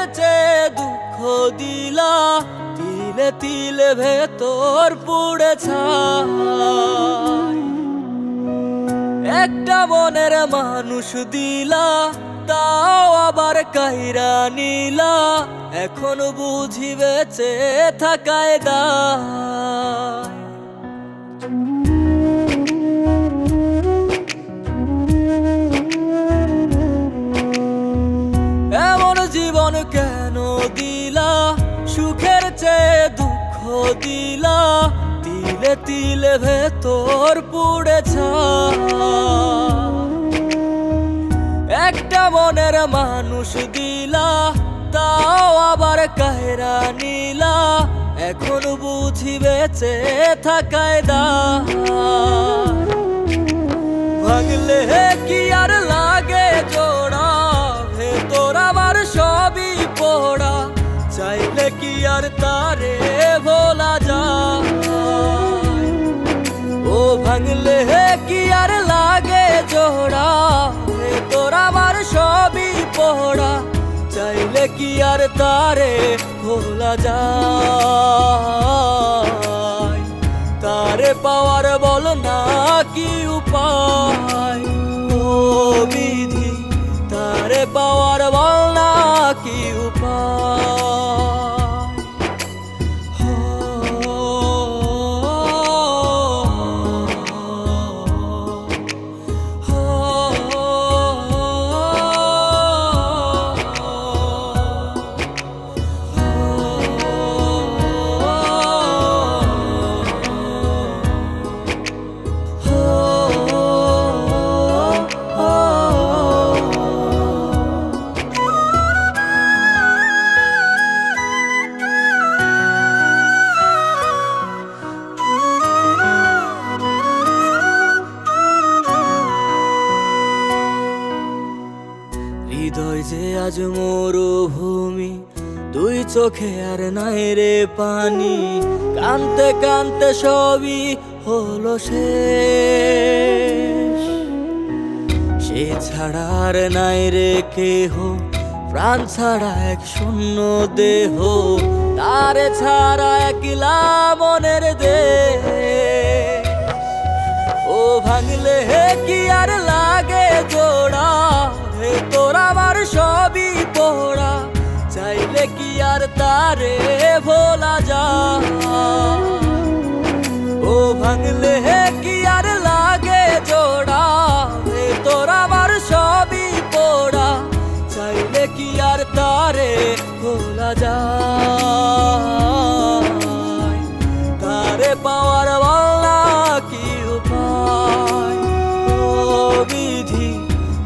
সুখের চেয়ে দুঃখ দিলা, তিলে তিলে ভেতর পুড়ে ছাই। একটা মনের মানুষ দিলা, তাও আবার কাইরা নিলা, এখন বুঝি বেঁচে থাকায় দায়। এমন জীবন কেন দিলা, সুখের চেয়ে দুঃখ দিলা, তিলে তিলে ভেতর পুড়ে ছাই। একটা মনের মানুষ দিলা, তাও আবার কাহেরা নিলা, এখন বুঝি বেঁচে থাকায় দায়। ভাঙলে কি আর লাগে জোড়া, ভেতর আমার সবই পোড়া, চাইলে কি আর তারে ভোলা যায়। ও ভাঙলে কি আর লাগে জোড়া, ভেতর আমার সবই পোড়া, চাইলে কি আর তারে ভোলা যায়। তারে পাওয়ার বল না কি উপায়, ও বিধি তারে পাওয়ার বল না কি উপায়। হৃদয় যে আজ মরুভূমি, দুই চোখে আর নাই রে পানি, কানতে কানতে সবই হলো শেষ। সে ছাড়া আর নাই রে কেহ, প্রাণ ছাড়া এক শূন্য দেহ, তারে ছাড়া একলা মনের দেহ। ও ভাঙলে কি আর লাগে জোড়া, ভেতর আমার সবই পোড়া, চাইলে কি আর তারে ভোলা যায়। ও ভাঙলে কি আর লাগে জোড়া, ভেতর আমার সবই পোড়া, চাইলে কি আর তারে ভোলা যায়। তারে পাওয়ার বলা কি উপায়, ও বিধি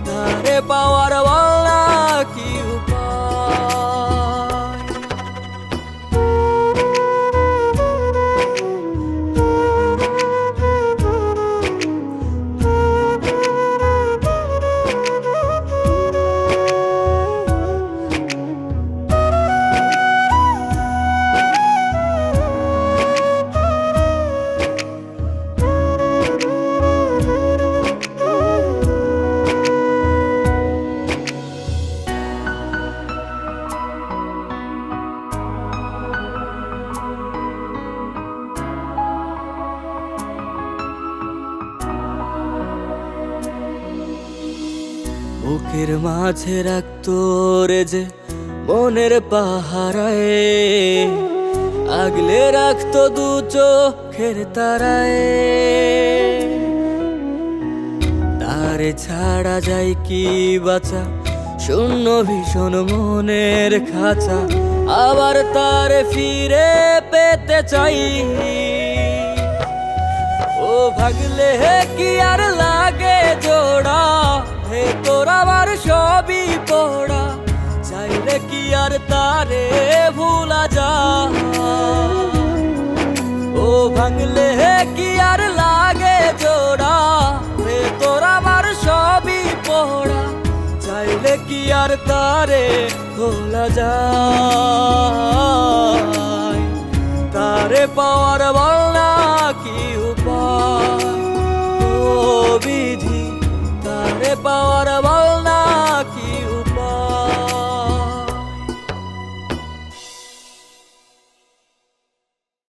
তারে পাওয়ার বলা কি উপায়। বুকের মাঝে রাখতো রে যে মনের পাহারায়, আগলে রাখতো দু চোখের তারায়। তারে ছাড়া যায় কি বাঁচা, শূন্য ভীষণ মনের খাঁচা, আবার তারে ফিরে পেতে চাই। ও ভাগলে কি আর লাগে জোড়া, ভেতর আমার সবই পোড়া, চাইলে কি আর তারে ভুলা যায়। ও ভাঙলে কি আর লাগে জোড়া, ভেতর আমার সবই পোড়া, চাইলে কি আর তারে ভোলা যায়। তারে পাওয়ার বলা কি উপায়, ও বিধি তারে পাওয়ার